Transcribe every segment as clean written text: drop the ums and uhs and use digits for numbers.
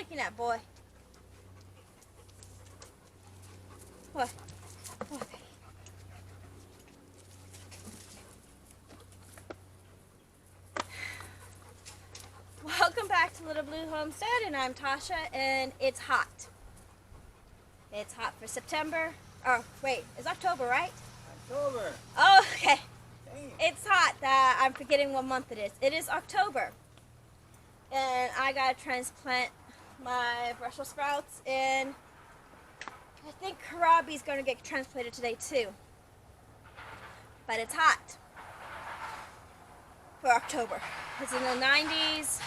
looking at, boy? What? What? Welcome back to Little Blue Homestead, and I'm Tasha, and it's hot. It's hot for September. Oh, wait, it's October, right? October. Oh, okay. Dang. It's hot. I'm forgetting what month it is. It is October. And I got to transplant my Brussels sprouts, and I think kohlrabi's going to get transplanted today too. But it's hot for October. It's in the 90s,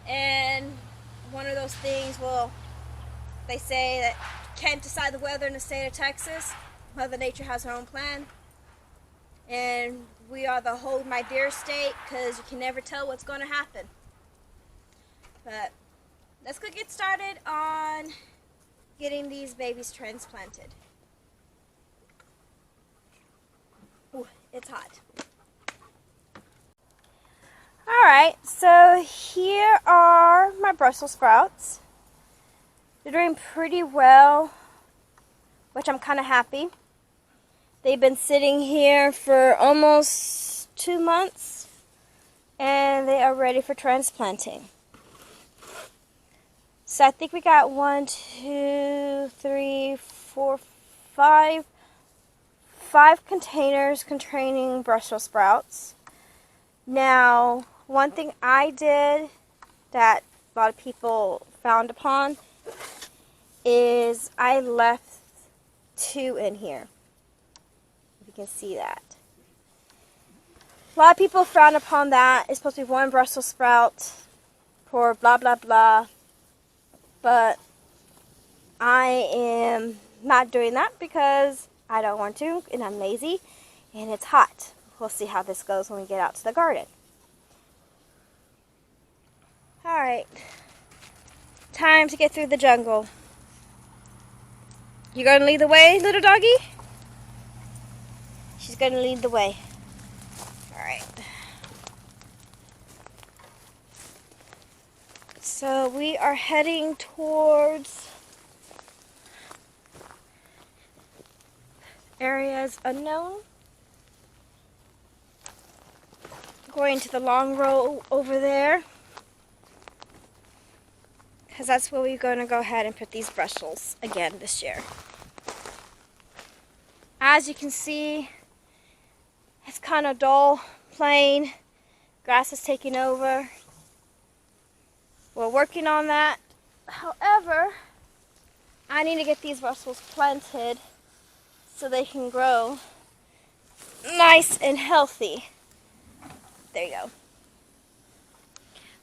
and one of those things, well, they say that you can't decide the weather in the state of Texas. Mother Nature has her own plan. And we are the hold my dear state, because you can never tell what's going to happen. But let's go get started on getting these babies transplanted. Ooh, it's hot. Alright, so here are my Brussels sprouts. They're doing pretty well, which I'm kind of happy. They've been sitting here for almost 2 months, and they are ready for transplanting. So I think we got 1, 2, 3, 4, 5 containers containing Brussels sprouts. Now, one thing I did that a lot of people frowned upon is I left 2 in here. If you can see that. A lot of people frown upon that. It's supposed to be 1 Brussels sprout for blah blah blah. But I am not doing that because I don't want to, and I'm lazy, and it's hot. We'll see how this goes when we get out to the garden. Alright, time to get through the jungle. You going to lead the way, little doggy? She's going to lead the way. Alright. So we are heading towards areas unknown. Going to the long row over there, because that's where we're going to go ahead and put these Brussels again this year. As you can see, it's kind of dull, plain. Grass is taking over. We're working on that. However, I need to get these Brussels planted so they can grow nice and healthy. There you go.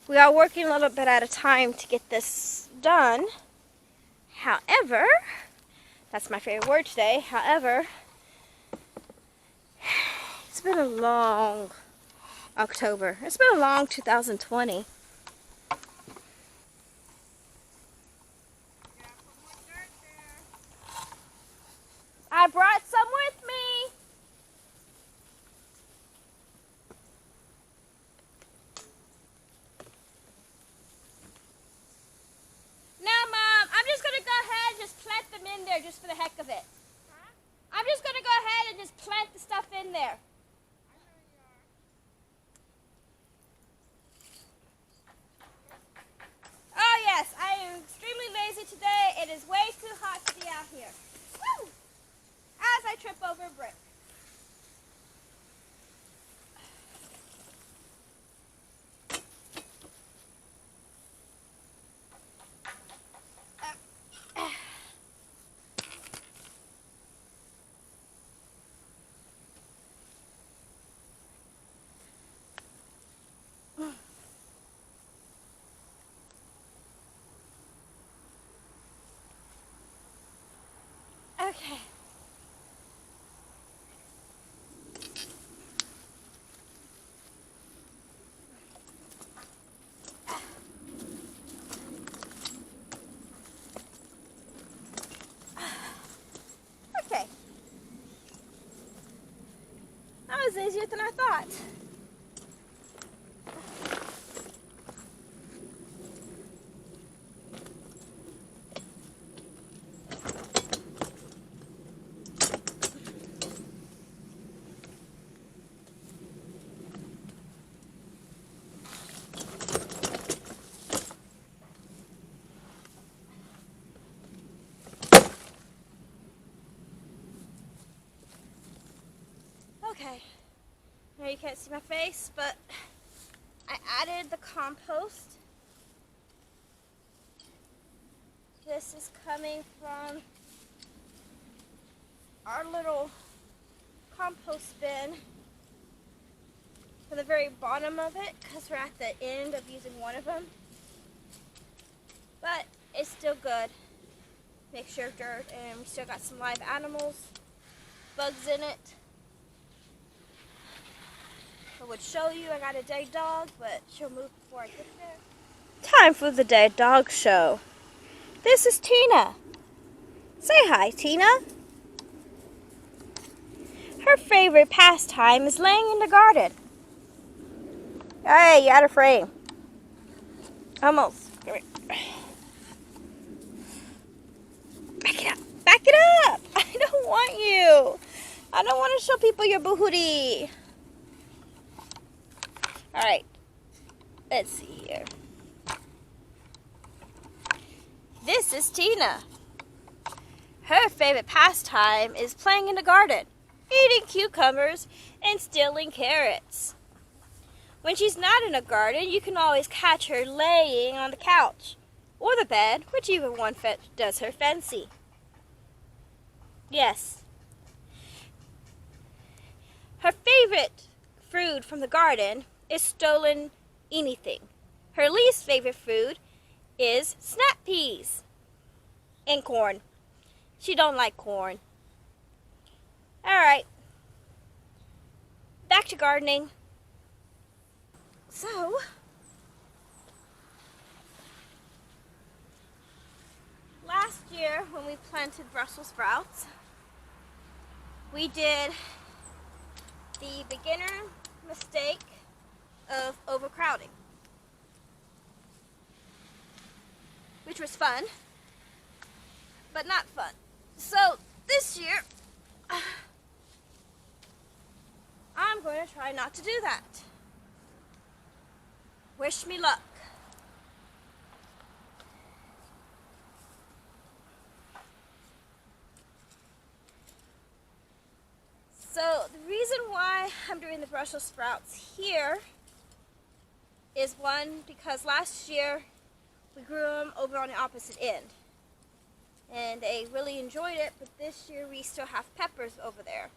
We are working a little bit at a time to get this done. However, that's my favorite word today. However, it's been a long October. It's been a long 2020. I brought some with me. Now, Mom, I'm just going to go ahead and just plant them in there just for the heck of it. Huh? I'm just going to go ahead and just plant the stuff in there. Oh, yes, I am extremely lazy today. It is way too hot to be out here. Woo! As I trip over a brick. Okay. Okay. That was easier than I thought. Okay. Now you can't see my face, but I added the compost. This is coming from our little compost bin for the very bottom of it, because we're at the end of using one of them. But it's still good. Mixture of dirt, and we still got some live animals, bugs in it. I would show you, I got a dead dog, but she'll move before I get there. Time for the dead dog show. This is Tina. Say hi, Tina. Her favorite pastime is laying in the garden. Hey, you out of frame. Almost. Come here. Back it up. Back it up. I don't want you. I don't want to show people your booty. All right. Let's see here. This is Tina. Her favorite pastime is playing in the garden, eating cucumbers and stealing carrots. When she's not in a garden, you can always catch her laying on the couch or the bed, whichever one does her fancy. Yes. Her favorite food from the garden is stolen anything. Her least favorite food is snap peas and corn. She don't like corn. All right. Back to gardening. So, last year when we planted Brussels sprouts, we did the beginner mistake of overcrowding, which was fun, but not fun. So this year, I'm going to try not to do that. Wish me luck. So the reason why I'm doing the Brussels sprouts here is one, because last year we grew them over on the opposite end and they really enjoyed it, but this year we still have peppers over there.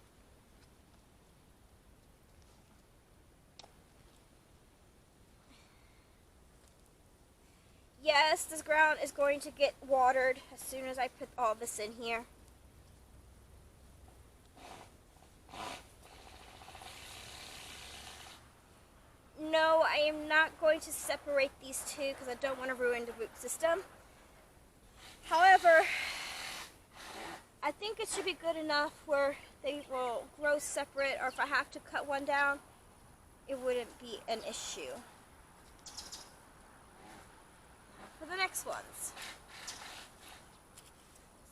Yes, this ground is going to get watered as soon as I put all this in here. No, I am not going to separate these two because I don't want to ruin the root system. However, I think it should be good enough where they will grow separate, or if I have to cut one down, it wouldn't be an issue. For the next ones.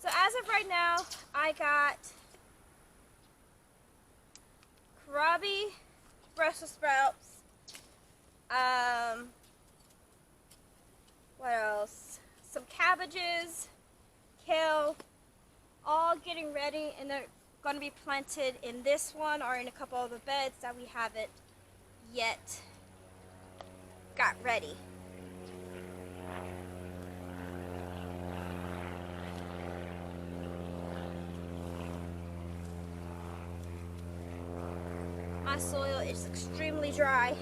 So as of right now, I got kohlrabi, Brussels sprouts, what else? Some cabbages, kale, all getting ready, and they're going to be planted in this one or in a couple of the beds that we haven't yet got ready. My soil is extremely dry.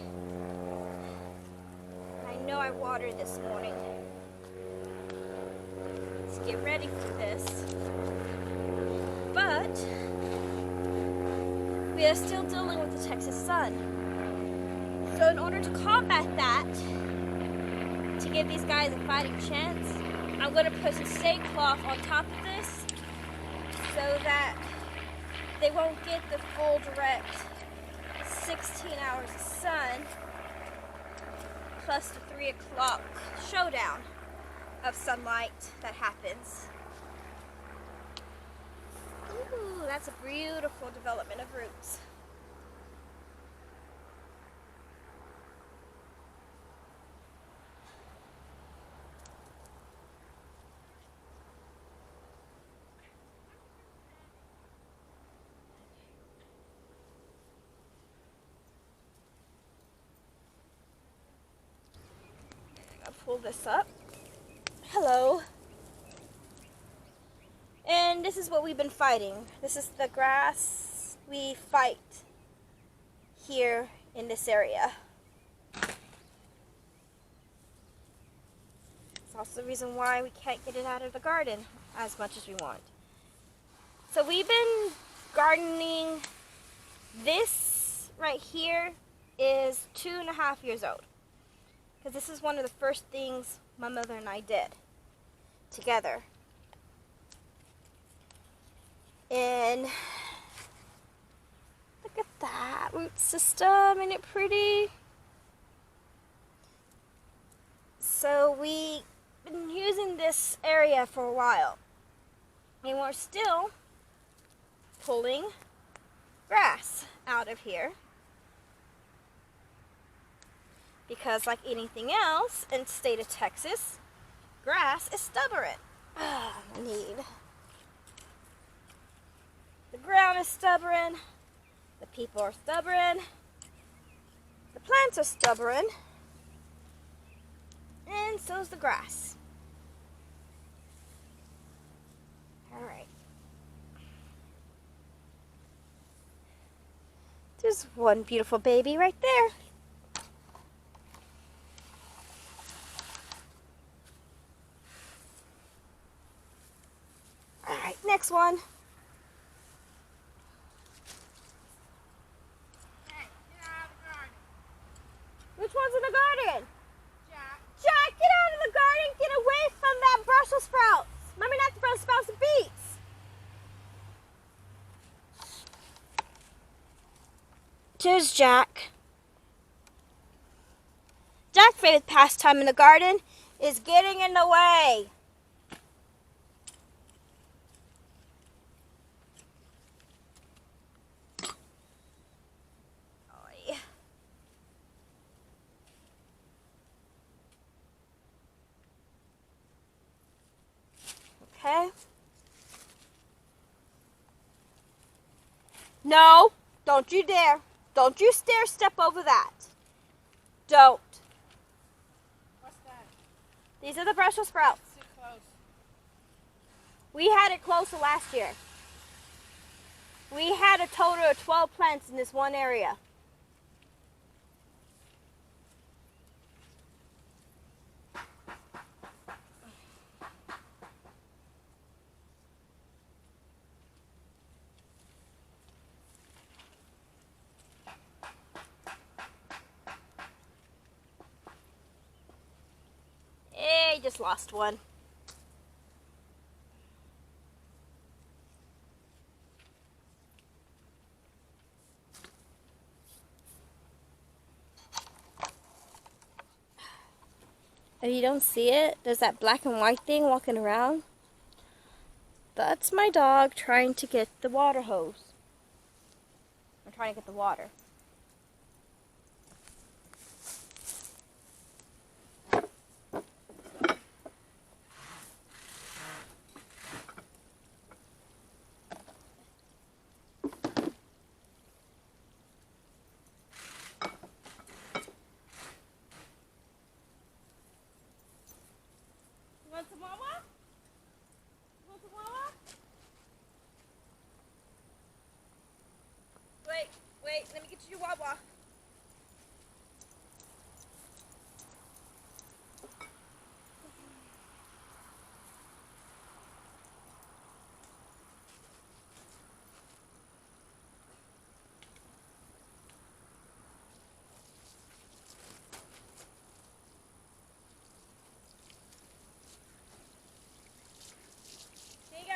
I know I watered this morning. Let's get ready for this. But we are still dealing with the Texas sun. So in order to combat that, to give these guys a fighting chance, I'm going to put some steak cloth on top of this so that they won't get the full direct 16 hours of sun plus the 3 o'clock showdown of sunlight that happens. Ooh, that's a beautiful development of roots. this up. Hello. And this is what we've been fighting. This is the grass we fight here in this area. It's also the reason why we can't get it out of the garden as much as we want. So we've been gardening. This right here is 2.5 years old. Because this is one of the first things my mother and I did together. And look at that root system, isn't it pretty? So we've been using this area for a while. And we're still pulling grass out of here. Because like anything else in the state of Texas, grass is stubborn. The ground is stubborn. The people are stubborn. The plants are stubborn. And so is the grass. Alright. There's one beautiful baby right there. Alright, next one. Hey, get out of the garden. Which one's in the garden? Jack. Jack, get out of the garden. Get away from that Brussels sprouts. Remember, not the Brussels sprouts, the beets. Here's Jack. Jack's favorite pastime in the garden is getting in the way. Oy. Okay. No, don't you dare. Don't you dare step over that. Don't. What's that? These are the Brussels sprouts. Too close. We had it closer last year. We had a total of 12 plants in this one area. Hey, just lost one. If you don't see it, there's that black and white thing walking around. That's my dog trying to get the water hose. I'm trying to get the water. You want some Wawa? You want some Wawa? Wait, let me get you your Wawa. Here you go.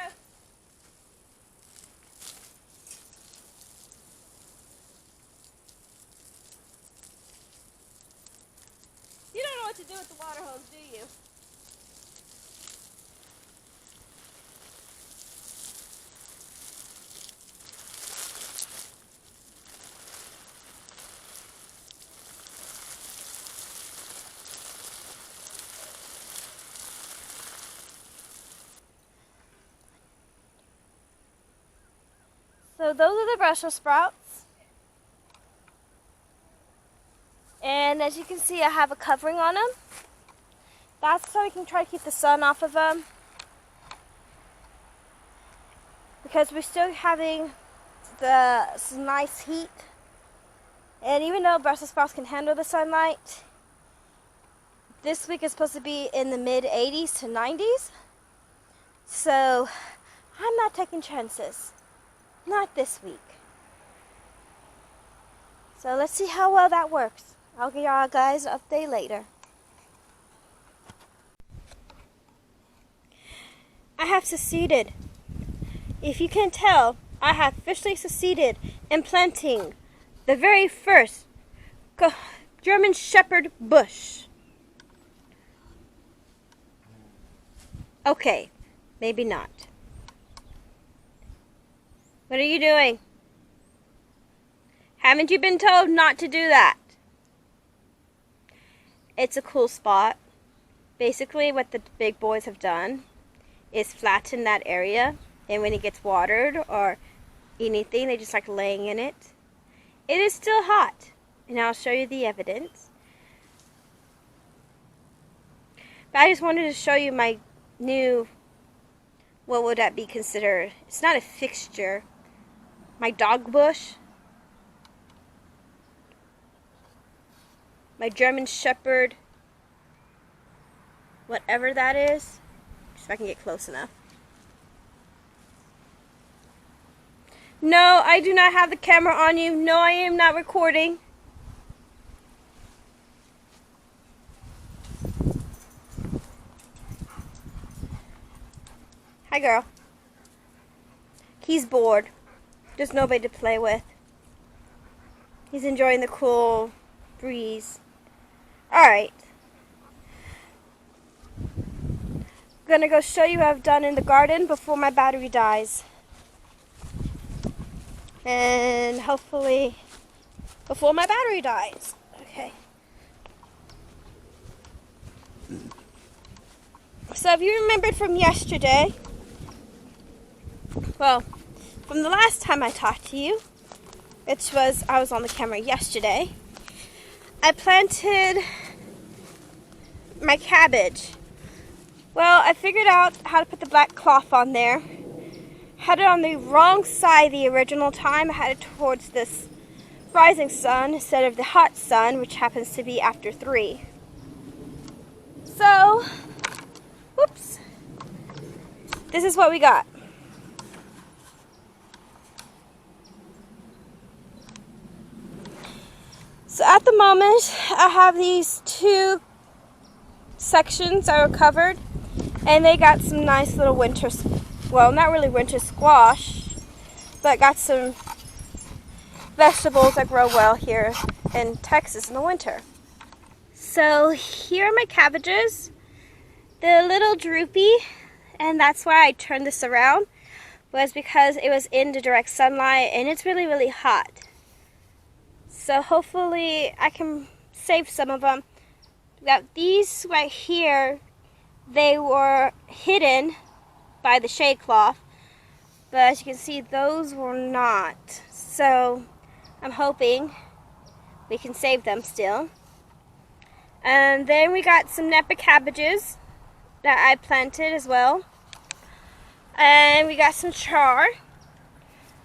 You don't know what to do with the water hose, do you? So those are the Brussels sprouts. And as you can see, I have a covering on them. That's so we can try to keep the sun off of them. Because we're still having some nice heat. And even though Brussels sprouts can handle the sunlight, this week is supposed to be in the mid 80s to 90s. So I'm not taking chances. Not this week. So let's see how well that works. I'll give y'all guys an update later. I have succeeded. If you can tell, I have officially succeeded in planting the very first German Shepherd bush. Okay, maybe not. What are you doing? Haven't you been told not to do that? It's a cool spot. Basically, what the big boys have done is flatten that area, and when it gets watered or anything, they just like laying in it. It is still hot, and I'll show you the evidence. But I just wanted to show you my new, what would that be considered? It's not a fixture. My dog bush. My German Shepherd. Whatever that is. Just if I can get close enough. No, I do not have the camera on you. No, I am not recording. Hi, girl. He's bored. There's nobody to play with. He's enjoying the cool breeze. Alright. I'm gonna go show you what I've done in the garden before my battery dies. And hopefully before my battery dies. Okay. So if you remembered from yesterday, well, from the last time I talked to you, which was, I was on the camera yesterday, I planted my cabbage. Well, I figured out how to put the black cloth on there. Had it on the wrong side the original time. I had it towards this rising sun instead of the hot sun, which happens to be after 3. So, whoops. This is what we got. So at the moment, I have these 2 sections that are covered, and they got some nice little winter, well, not really winter squash, but got some vegetables that grow well here in Texas in the winter. So here are my cabbages. They're a little droopy, and that's why I turned this around, was because it was in the direct sunlight, and it's really, really hot. So hopefully I can save some of them. Now these right here, they were hidden by the shade cloth, but as you can see, those were not. So I'm hoping we can save them still. And then we got some Napa cabbages that I planted as well. And we got some char.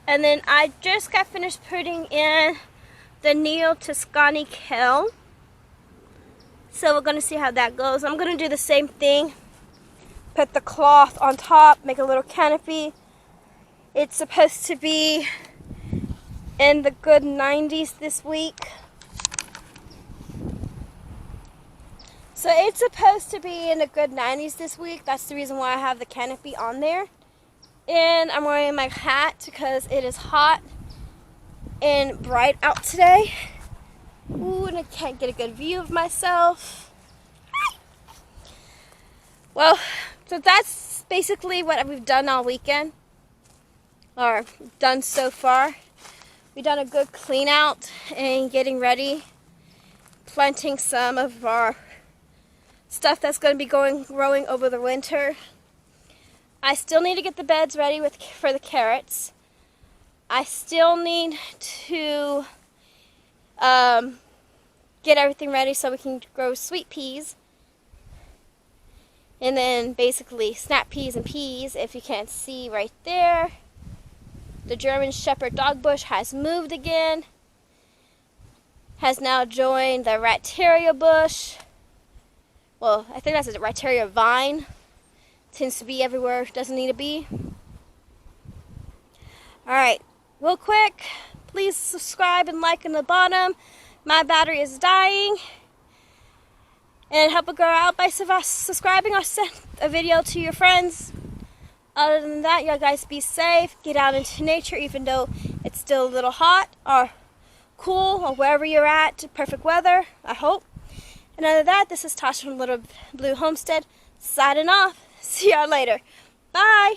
And then I just got finished putting in the Neo Toscani kale. So we're going to see how that goes. I'm going to do the same thing. Put the cloth on top, make a little canopy. It's supposed to be in the good 90s this week. So it's supposed to be in the good 90s this week. That's the reason why I have the canopy on there. And I'm wearing my hat because it is hot and bright out today. Ooh, and I can't get a good view of myself. Well, so that's basically what we've done all weekend, or done so far. We've done a good clean out and getting ready, planting some of our stuff that's going to be growing over the winter. I still need to get the beds ready for the carrots. I still need to get everything ready so we can grow sweet peas. And then basically snap peas and peas, if you can't see right there. The German Shepherd dog bush has moved again. Has now joined the Rateria bush. Well, I think that's a Rateria vine. Tends to be everywhere it doesn't need to be. Alright, real quick, please subscribe and like in the bottom. My battery is dying. And help a girl out by subscribing or send a video to your friends. Other than that, you guys be safe. Get out into nature even though it's still a little hot or cool or wherever you're at. Perfect weather, I hope. And other than that, this is Tasha from Little Blue Homestead signing off. See y'all later. Bye.